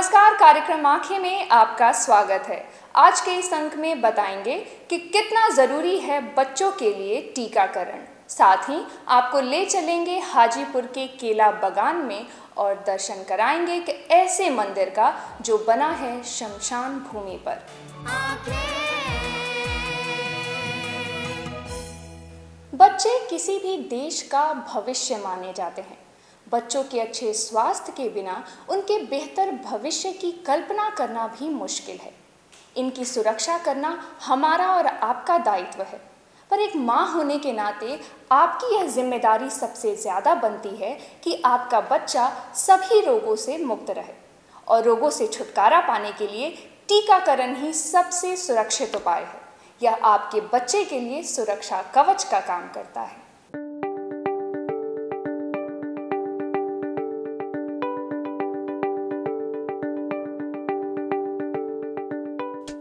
नमस्कार, कार्यक्रम आंखें में आपका स्वागत है। आज के इस अंक में बताएंगे कि कितना ज़रूरी है बच्चों के लिए टीकाकरण। साथ ही आपको ले चलेंगे हाजीपुर के केला बागान में और दर्शन कराएंगे कि ऐसे मंदिर का जो बना है शमशान भूमि पर। बच्चे किसी भी देश का भविष्य माने जाते हैं। बच्चों के अच्छे स्वास्थ्य के बिना उनके बेहतर भविष्य की कल्पना करना भी मुश्किल है। इनकी सुरक्षा करना हमारा और आपका दायित्व है, पर एक माँ होने के नाते आपकी यह जिम्मेदारी सबसे ज़्यादा बनती है कि आपका बच्चा सभी रोगों से मुक्त रहे। और रोगों से छुटकारा पाने के लिए टीकाकरण ही सबसे सुरक्षित उपाय है। यह आपके बच्चे के लिए सुरक्षा कवच का काम करता है।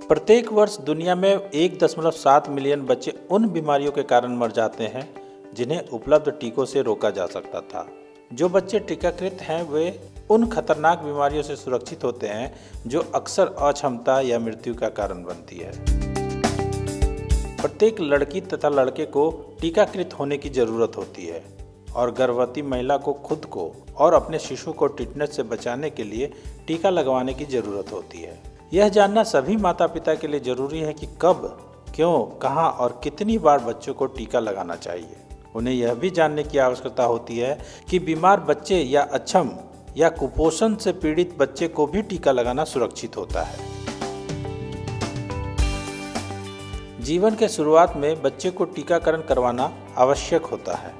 प्रत्येक वर्ष दुनिया में 1.7 मिलियन बच्चे उन बीमारियों के कारण मर जाते हैं जिन्हें उपलब्ध टीकों से रोका जा सकता था। जो बच्चे टीकाकृत हैं वे उन खतरनाक बीमारियों से सुरक्षित होते हैं जो अक्सर अक्षमता या मृत्यु का कारण बनती है। प्रत्येक लड़की तथा लड़के को टीकाकृत होने की जरूरत होती है और गर्भवती महिला को खुद को और अपने शिशु को टिटनेस से बचाने के लिए टीका लगवाने की जरूरत होती है। यह जानना सभी माता पिता के लिए जरूरी है कि कब, क्यों, कहां और कितनी बार बच्चों को टीका लगाना चाहिए। उन्हें यह भी जानने की आवश्यकता होती है कि बीमार बच्चे या अक्षम या कुपोषण से पीड़ित बच्चे को भी टीका लगाना सुरक्षित होता है। जीवन के शुरुआत में बच्चे को टीकाकरण करवाना आवश्यक होता है।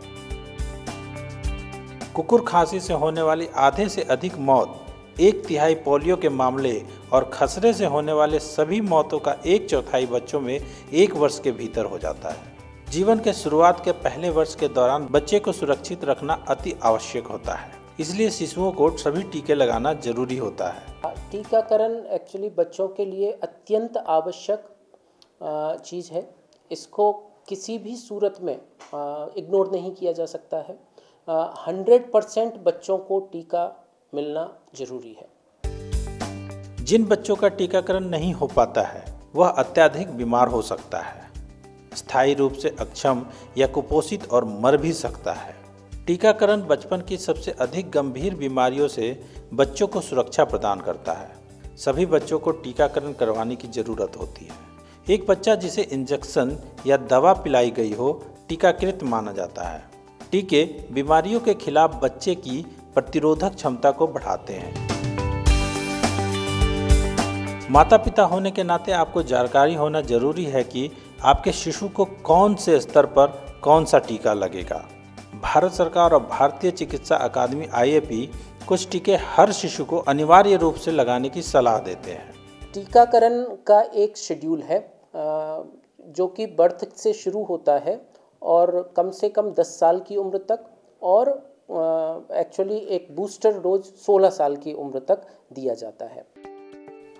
कुकुर खांसी से होने वाली आधे से अधिक मौत, 1/3 पोलियो के मामले और खसरे से होने वाले सभी मौतों का 1/4 बच्चों में 1 वर्ष के भीतर हो जाता है। जीवन के शुरुआत के पहले वर्ष के दौरान बच्चे को सुरक्षित रखना अति आवश्यक होता है, इसलिए शिशुओं को सभी टीके लगाना जरूरी होता है। टीकाकरण एक्चुअली बच्चों के लिए अत्यंत आवश्यक चीज़ है। इसको किसी भी सूरत में इग्नोर नहीं किया जा सकता है। 100% बच्चों को टीका मिलना जरूरी है। जिन बच्चों का टीकाकरण नहीं हो पाता है वह अत्यधिक बीमार हो सकता है, स्थायी रूप से अक्षम या कुपोषित और मर भी सकता है। टीकाकरण बचपन की सबसे अधिक गंभीर बीमारियों से बच्चों को सुरक्षा प्रदान करता है। सभी बच्चों को टीकाकरण करवाने की जरूरत होती है। एक बच्चा जिसे इंजेक्शन या दवा पिलाई गई हो टीकाकृत माना जाता है। टीके बीमारियों के खिलाफ बच्चे की प्रतिरोधक क्षमता को बढ़ाते हैं। माता पिता होने के नाते आपको जानकारी होना जरूरी है कि आपके शिशु को कौन से स्तर पर कौन सा टीका लगेगा। भारत सरकार और भारतीय चिकित्सा अकादमी IAP कुछ टीके हर शिशु को अनिवार्य रूप से लगाने की सलाह देते हैं। टीकाकरण का एक शेड्यूल है जो कि बर्थ से शुरू होता है और कम से कम 10 साल की उम्र तक, और एक्चुअली एक बूस्टर डोज 16 साल की उम्र तक दिया जाता है।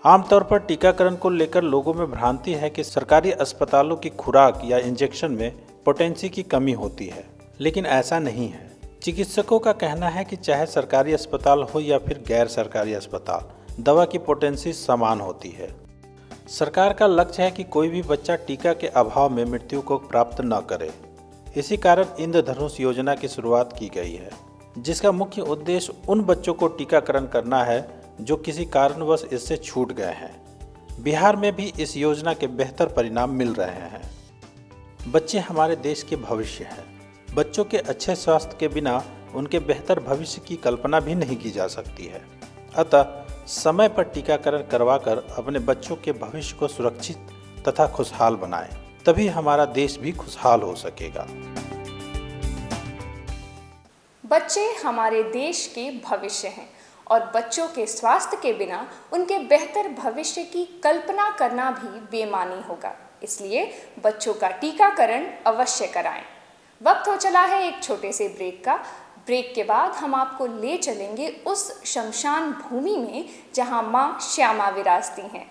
आमतौर पर टीकाकरण को लेकर लोगों में भ्रांति है कि सरकारी अस्पतालों की खुराक या इंजेक्शन में पोटेंसी की कमी होती है, लेकिन ऐसा नहीं है। चिकित्सकों का कहना है कि चाहे सरकारी अस्पताल हो या फिर गैर सरकारी अस्पताल, दवा की पोटेंसी समान होती है। सरकार का लक्ष्य है कि कोई भी बच्चा टीका के अभाव में मृत्यु को प्राप्त न करे। इसी कारण इंद्रधनुष योजना की शुरुआत की गई है, जिसका मुख्य उद्देश्य उन बच्चों को टीकाकरण करना है जो किसी कारणवश इससे छूट गए हैं। बिहार में भी इस योजना के बेहतर परिणाम मिल रहे हैं। बच्चे हमारे देश के भविष्य हैं। बच्चों के अच्छे स्वास्थ्य के बिना उनके बेहतर भविष्य की कल्पना भी नहीं की जा सकती है। अतः समय पर टीकाकरण करवाकर अपने बच्चों के भविष्य को सुरक्षित तथा खुशहाल बनाएं, तभी हमारा देश भी खुशहाल हो सकेगा। बच्चे हमारे देश के भविष्य हैं और बच्चों के स्वास्थ्य के बिना उनके बेहतर भविष्य की कल्पना करना भी बेमानी होगा। इसलिए बच्चों का टीकाकरण अवश्य कराएं। वक्त हो चला है एक छोटे से ब्रेक का। ब्रेक के बाद हम आपको ले चलेंगे उस शमशान भूमि में जहां मां श्यामा विराजती हैं।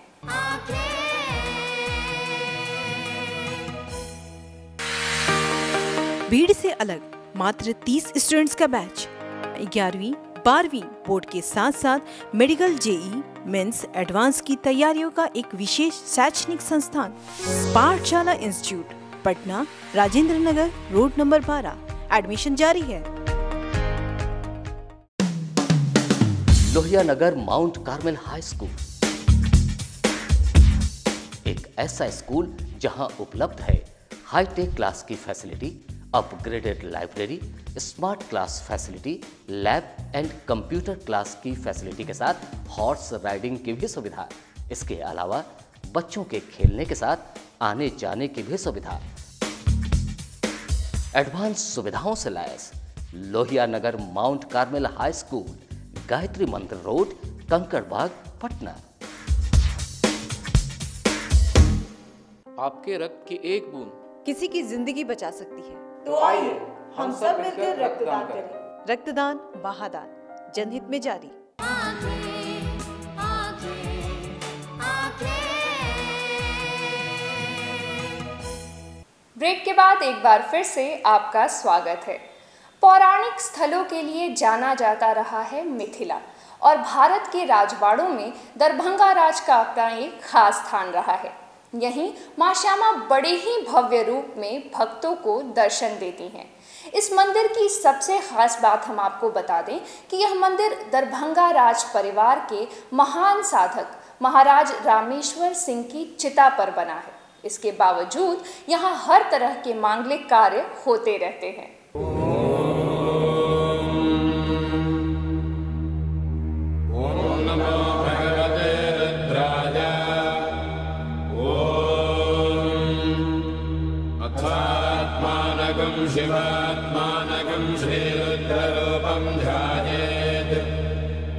भीड़ से अलग मात्र 30 स्टूडेंट्स का बैच 11वीं, 12वीं बोर्ड के साथ साथ मेडिकल जेई मेंस एडवांस की तैयारियों का एक विशेष शैक्षणिक संस्थान पाठशाला institute, Patna, Rajendra Nagar road number 12। Admission जारी है। Lohia Nagar Mount Carmel High school एक ऐसा स्कूल जहां उपलब्ध है हाईटेक क्लास की facility, upgraded library, smart class facility, lab and computer class की फैसिलिटी के साथ हॉर्स राइडिंग की भी सुविधा। इसके अलावा बच्चों के खेलने के साथ आने जाने की भी सुविधा। एडवांस सुविधाओं से लैस Lohia Nagar Mount Carmel High School, Gayatri Mandir road, Kankarbagh, Patna. आपके रक्त की एक बूंद किसी की जिंदगी बचा सकती है, तो आइए हम सब मिलकर रक्तदान करें। रक्तदान महादान, जनहित में जारी। ब्रेक के बाद एक बार फिर से आपका स्वागत है। पौराणिक स्थलों के लिए जाना जाता रहा है मिथिला, और भारत के राजवाड़ों में दरभंगा राज का अपना एक खास स्थान रहा है। यहीं मां श्यामा बड़े ही भव्य रूप में भक्तों को दर्शन देती हैं। इस मंदिर की सबसे खास बात हम आपको बता दें कि यह मंदिर दरभंगा राज परिवार के महान साधक महाराज रामेश्वर सिंह की चिता पर बना है। इसके बावजूद यहाँ हर तरह के मांगलिक कार्य होते रहते हैं। शिवात्मानकं श्रीरुद्ररूपं ध्यायेत्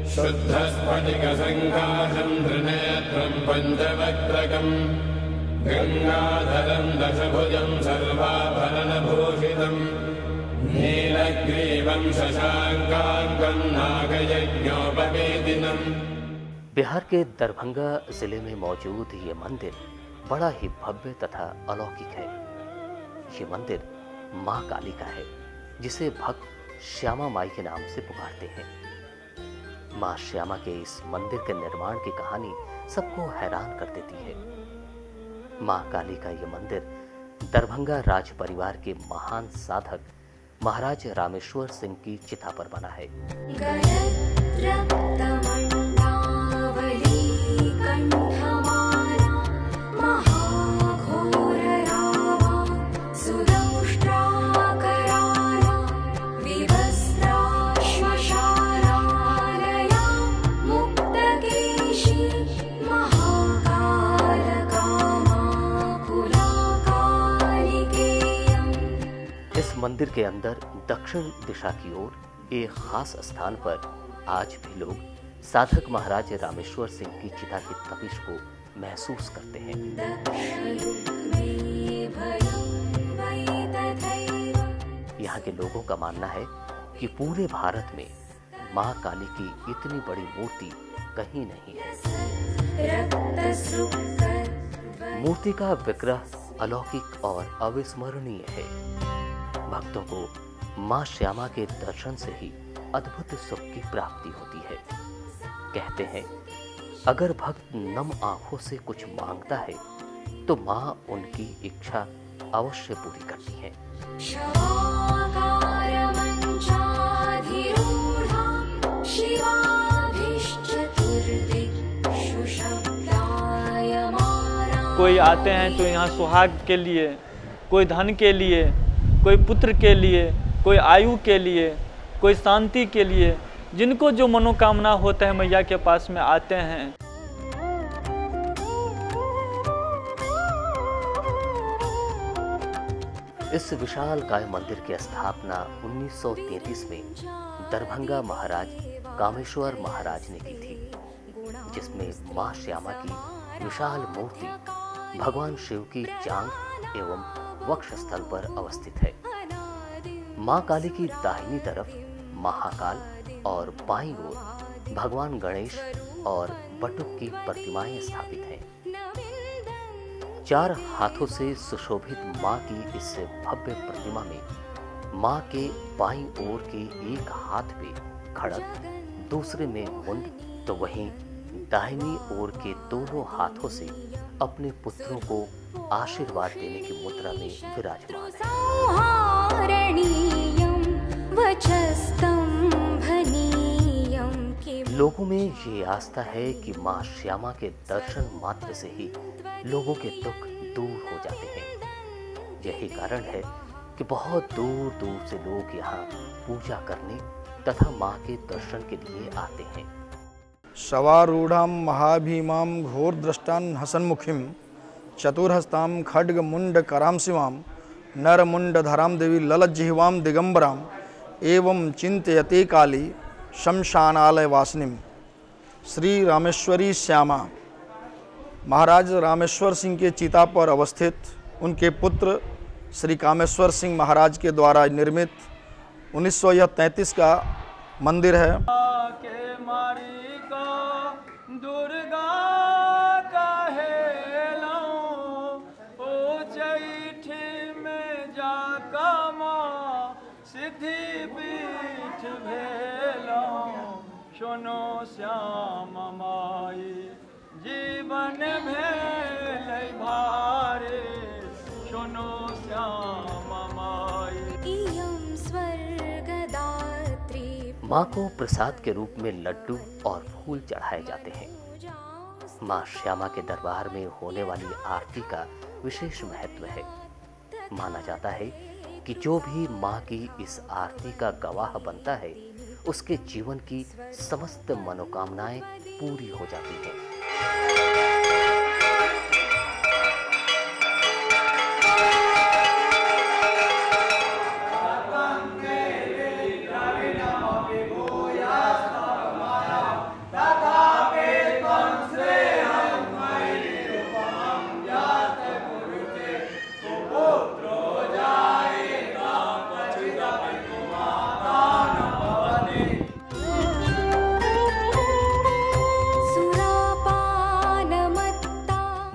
शुद्धस्फटिकसङ्काशं त्रिनेत्रं पञ्चवक्त्रकं गङ्गाधरं दशभुजं सर्वाभरणभूषितं नीलग्रीवं शशाङ्काङ्कं नागयज्ञोपवेदिनम्। बिहार के दरभंगा जिले में मौजूद ये मंदिर बड़ा ही भव्य तथा अलौकिक है। ये मंदिर मां काली का है, जिसे भक्त श्यामा माई के नाम से पुकारते हैं। मां श्यामा के इस मंदिर के निर्माण की कहानी सबको हैरान कर देती है। मां काली का यह मंदिर दरभंगा राज परिवार के महान साधक महाराज रामेश्वर सिंह की चिता पर बना है। मंदिर के अंदर दक्षिण दिशा की ओर एक खास स्थान पर आज भी लोग साधक महाराज रामेश्वर सिंह की चिता की तपिश को महसूस करते हैं। यहाँ के लोगों का मानना है कि पूरे भारत में मां काली की इतनी बड़ी मूर्ति कहीं नहीं है। मूर्ति का विग्रह अलौकिक और अविस्मरणीय है। भक्तों को मां श्यामा के दर्शन से ही अद्भुत सुख की प्राप्ति होती है। कहते हैं अगर भक्त नम आंखों से कुछ मांगता है तो मां उनकी इच्छा अवश्य पूरी करती है। कोई आते हैं तो यहाँ सुहाग के लिए, कोई धन के लिए, कोई पुत्र के लिए, कोई आयु के लिए, कोई शांति के लिए, जिनको जो मनोकामना होता है मैया के पास में आते हैं। इस विशालकाय मंदिर की स्थापना 1933 में दरभंगा महाराज कामेश्वर महाराज ने की थी, जिसमें मां श्यामा की विशाल मूर्ति भगवान शिव की जांघ एवं वक्षस्थल पर अवस्थित है। मां काली की दाहिनी तरफ महाकाल और बाईं ओर भगवान गणेश और बटुक की प्रतिमाएं स्थापित हैं। 4 हाथों से सुशोभित मां की इस भव्य प्रतिमा में मां के बाईं ओर के एक हाथ पे खड़ग दूसरे में मुंड, तो वहीं दाहिनी ओर के दोनों हाथों से अपने पुत्रों को आशीर्वाद देने की मुद्रा में विराजमान है। लोगों में ये आस्था है कि माँ श्यामा के दर्शन मात्र से ही लोगों के दुख दूर हो जाते हैं। यही कारण है कि बहुत दूर दूर से लोग यहाँ पूजा करने तथा माँ के दर्शन के लिए आते हैं। शवारूढ़ां महाभीमां घोरद्रष्टान् हसन्मुखीं चतुर्हस्तां खड्गमुण्डकरां शिवां नरमुण्डधरां देवी ललज्जिह्वां दिगंबरां एवं चिंतयते काली शमशानालय वासिनीं। श्री रामेश्वरी श्यामा महाराज रामेश्वर सिंह के चिता पर अवस्थित उनके पुत्र श्री कामेश्वर सिंह महाराज के द्वारा निर्मित 1933 का मंदिर है। सुनो श्याम माई जीवन भेलै भारे, सुनो श्याम माई। माँ को प्रसाद के रूप में लड्डू और फूल चढ़ाए जाते हैं। माँ श्यामा के दरबार में होने वाली आरती का विशेष महत्व है। माना जाता है कि जो भी माँ की इस आरती का गवाह बनता है उसके जीवन की समस्त मनोकामनाएं पूरी हो जाती हैं।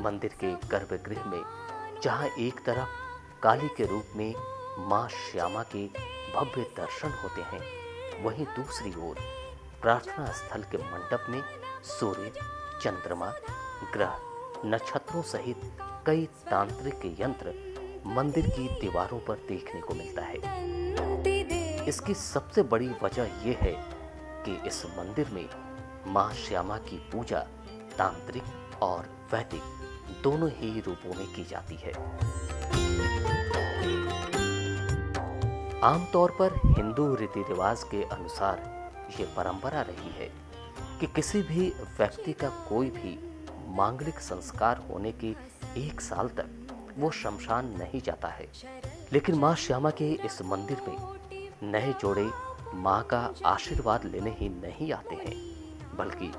मंदिर के गर्भगृह में जहाँ एक तरफ काली के रूप में माँ श्यामा के भव्य दर्शन होते हैं, वहीं दूसरी ओर प्रार्थना स्थल के मंडप में सूर्य, चंद्रमा, ग्रह, नक्षत्रों सहित कई तांत्रिक यंत्र मंदिर की दीवारों पर देखने को मिलता है। इसकी सबसे बड़ी वजह यह है कि इस मंदिर में माँ श्यामा की पूजा तांत्रिक और वैदिक दोनों ही रूपों में की जाती है। आमतौर पर हिंदू रीति रिवाज के अनुसार ये परंपरा रही है कि किसी भी व्यक्ति का कोई भी मांगलिक संस्कार होने के 1 साल तक वो शमशान नहीं जाता है। लेकिन माँ श्यामा के इस मंदिर में नए जोड़े माँ का आशीर्वाद लेने ही नहीं आते हैं, बल्कि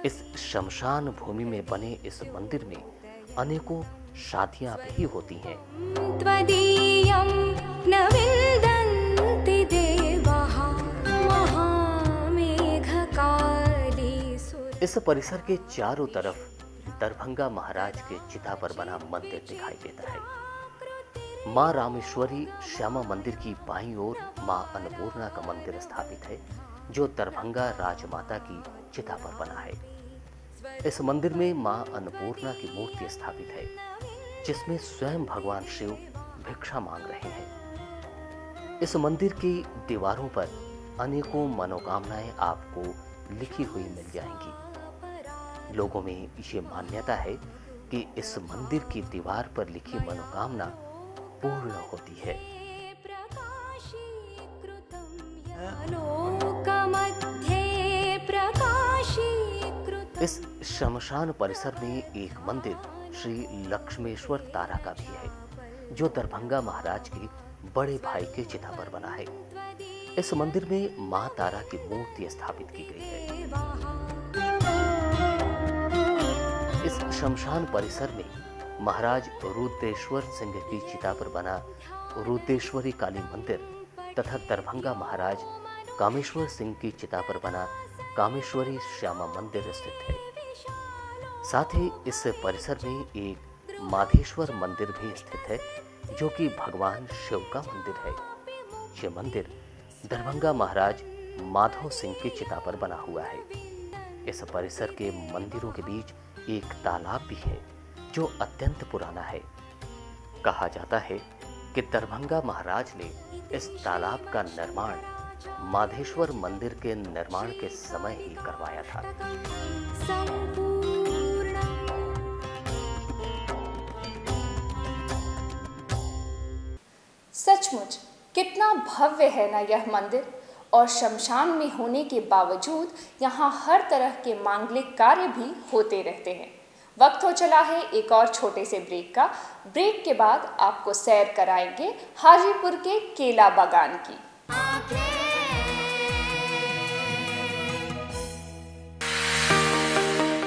इस शमशान भूमि में बने इस मंदिर में अनेकों शादियां भी होती हैं। इस परिसर के चारों तरफ दरभंगा महाराज के चिता पर बना मंदिर दिखाई देता है। माँ रामेश्वरी श्यामा मंदिर की बाईं ओर माँ अन्नपूर्णा का मंदिर स्थापित है, जो दरभंगा राजमाता की चिता पर बना है। इस मंदिर में माँ अन्नपूर्णा की मूर्ति स्थापित है, जिसमें स्वयं भगवान शिव भिक्षा मांग रहे हैं। इस मंदिर की दीवारों पर अनेकों मनोकामनाएं आपको लिखी हुई मिल जाएंगी। लोगों में ये मान्यता है कि इस मंदिर की दीवार पर लिखी मनोकामना पूर्ण होती है। इस शमशान परिसर में एक मंदिर श्री लक्ष्मेश्वर तारा का भी है, जो दरभंगा महाराज के बड़े भाई के चिता पर बना है। इस मंदिर में मां तारा की मूर्ति स्थापित की गई है। इस शमशान परिसर में महाराज रुद्रेश्वर सिंह की चिता पर बना रुद्रेश्वरी काली मंदिर तथा दरभंगा महाराज कामेश्वर सिंह की चिता पर बना कामेश्वरी श्यामा मंदिर स्थित है। साथ ही इस परिसर में एक माधेश्वर मंदिर भी स्थित है, जो कि भगवान शिव का मंदिर है। यह मंदिर दरभंगा महाराज माधव सिंह की चिता पर बना हुआ है। इस परिसर के मंदिरों के बीच एक तालाब भी है जो अत्यंत पुराना है। कहा जाता है कि दरभंगा महाराज ने इस तालाब का निर्माण माधेश्वर मंदिर के निर्माण के समय ही करवाया था। सचमुच कितना भव्य है ना यह मंदिर, और शमशान में होने के बावजूद यहाँ हर तरह के मांगलिक कार्य भी होते रहते हैं। वक्त हो चला है एक और छोटे से ब्रेक का। ब्रेक के बाद आपको सैर कराएंगे हाजीपुर के केला बागान की।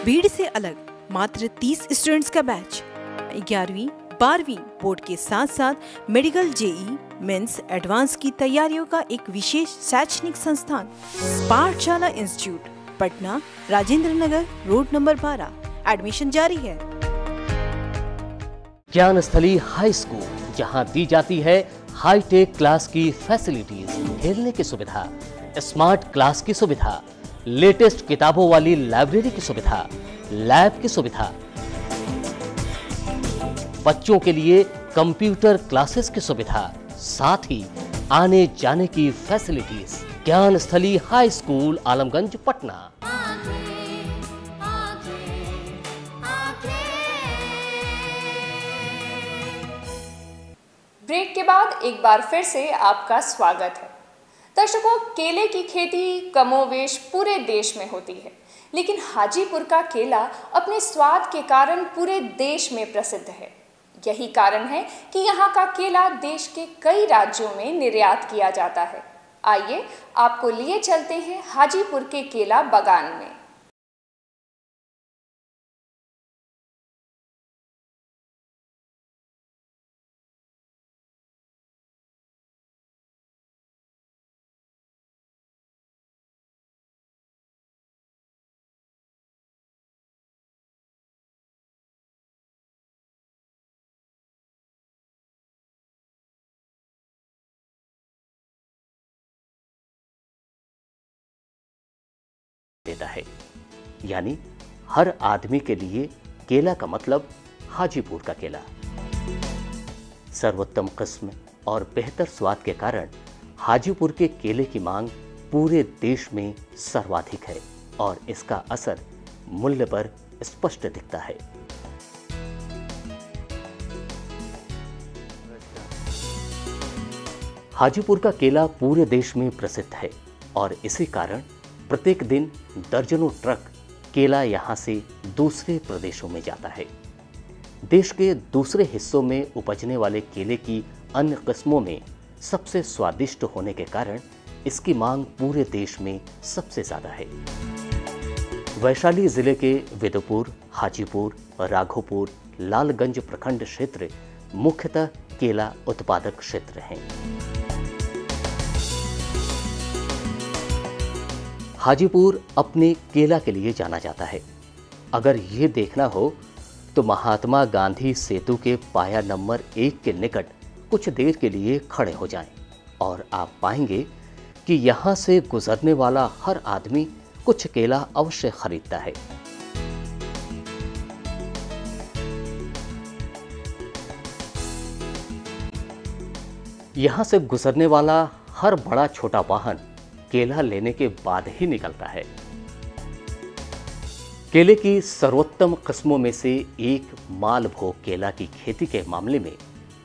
भीड़ से अलग मात्र 30 स्टूडेंट्स का बैच 11वीं 12वीं बोर्ड के साथ साथ मेडिकल जेई मेंस एडवांस की तैयारियों का एक विशेष शैक्षणिक संस्थान पाठशाला institute, Patna, Rajendra Nagar, road number 12। Admission जारी है। ज्ञानस्थली हाई स्कूल, जहां दी जाती है हाईटेक क्लास की फैसिलिटीज, खेलने की सुविधा, स्मार्ट क्लास की सुविधा, लेटेस्ट किताबों वाली लाइब्रेरी की सुविधा, लैब की सुविधा, बच्चों के लिए कंप्यूटर क्लासेस की सुविधा, साथ ही आने जाने की facilities. Gyansthali high school, Alamganj, Patna. Break के बाद एक बार फिर से आपका स्वागत है। दर्शकों, केले की खेती कमोवेश पूरे देश में होती है, लेकिन हाजीपुर का केला अपने स्वाद के कारण पूरे देश में प्रसिद्ध है। यही कारण है कि यहाँ का केला देश के कई राज्यों में निर्यात किया जाता है। आइए आपको लिए चलते हैं हाजीपुर के केला बागान में। देता है, यानी हर आदमी के लिए केला का मतलब हाजीपुर का केला। सर्वोत्तम किस्म और बेहतर स्वाद के कारण हाजीपुर के केले की मांग पूरे देश में सर्वाधिक है और इसका असर मूल्य पर स्पष्ट दिखता है। हाजीपुर का केला पूरे देश में प्रसिद्ध है और इसी कारण प्रत्येक दिन दर्जनों ट्रक केला यहां से दूसरे प्रदेशों में जाता है। देश के दूसरे हिस्सों में उपजने वाले केले की अन्य किस्मों में सबसे स्वादिष्ट होने के कारण इसकी मांग पूरे देश में सबसे ज्यादा है। वैशाली जिले के विदुपुर, हाजीपुर, राघोपुर, लालगंज प्रखंड क्षेत्र मुख्यतः केला उत्पादक क्षेत्र हैं। हाजीपुर अपने केला के लिए जाना जाता है। अगर ये देखना हो तो महात्मा गांधी सेतु के पाया नंबर 1 के निकट कुछ देर के लिए खड़े हो जाएं और आप पाएंगे कि यहाँ से गुजरने वाला हर आदमी कुछ केला अवश्य खरीदता है। यहाँ से गुजरने वाला हर बड़ा छोटा वाहन केला लेने के बाद ही निकलता है। केले की सर्वोत्तम किस्मों में से एक मालभोग केला की खेती के मामले में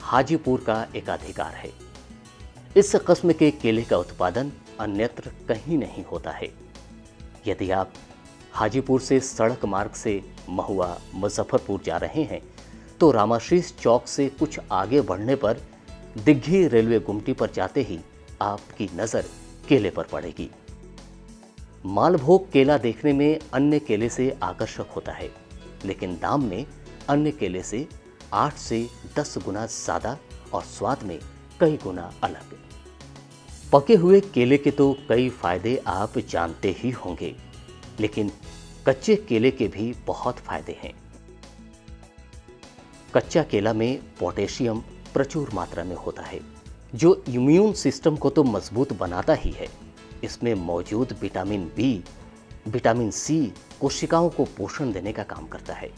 हाजीपुर का एकाधिकार है। इस किस्म के केले का उत्पादन अन्यत्र कहीं नहीं होता है। यदि आप हाजीपुर से सड़क मार्ग से महुआ, मुजफ्फरपुर जा रहे हैं तो रामाशीष चौक से कुछ आगे बढ़ने पर दिग्घी रेलवे गुमटी पर जाते ही आपकी नज़र केले पर पड़ेगी। मालभोग केला देखने में अन्य केले से आकर्षक होता है, लेकिन दाम में अन्य केले से 8 से 10 गुना ज़्यादा और स्वाद में कई गुना अलग। पके हुए केले के तो कई फायदे आप जानते ही होंगे, लेकिन कच्चे केले के भी बहुत फायदे हैं। कच्चा केला में पोटेशियम प्रचुर मात्रा में होता है, जो इम्यून सिस्टम को तो मजबूत बनाता ही है, इसमें मौजूद विटामिन बी, विटामिन सी कोशिकाओं को पोषण देने का काम करता है।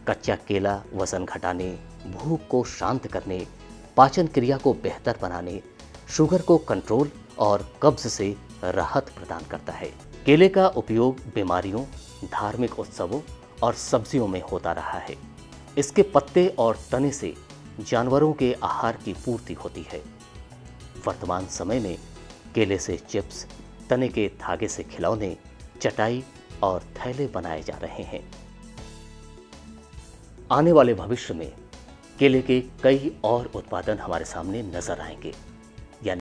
कच्चा केला वजन घटाने, भूख को शांत करने, पाचन क्रिया को बेहतर बनाने, शुगर को कंट्रोल और कब्ज से राहत प्रदान करता है। केले का उपयोग बीमारियों, धार्मिक उत्सवों और सब्जियों में होता रहा है। इसके पत्ते और तने से जानवरों के आहार की पूर्ति होती है। वर्तमान समय में केले से चिप्स, तने के धागे से खिलौने, चटाई और थैले बनाए जा रहे हैं। आने वाले भविष्य में केले के कई और उत्पादन हमारे सामने नजर आएंगे। यानी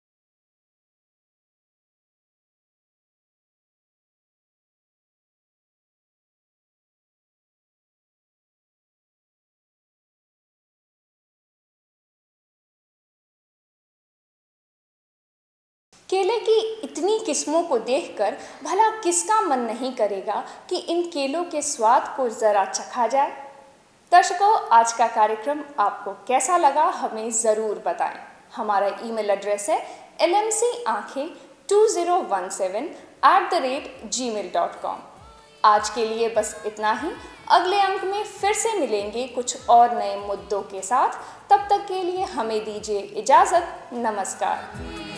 केले की इतनी किस्मों को देखकर भला किसका मन नहीं करेगा कि इन केलों के स्वाद को ज़रा चखा जाए। दर्शकों, आज का कार्यक्रम आपको कैसा लगा हमें ज़रूर बताएं। हमारा ईमेल एड्रेस है lmcanke2017@gmail.com। आज के लिए बस इतना ही। अगले अंक में फिर से मिलेंगे कुछ और नए मुद्दों के साथ। तब तक के लिए हमें दीजिए इजाज़त। नमस्कार।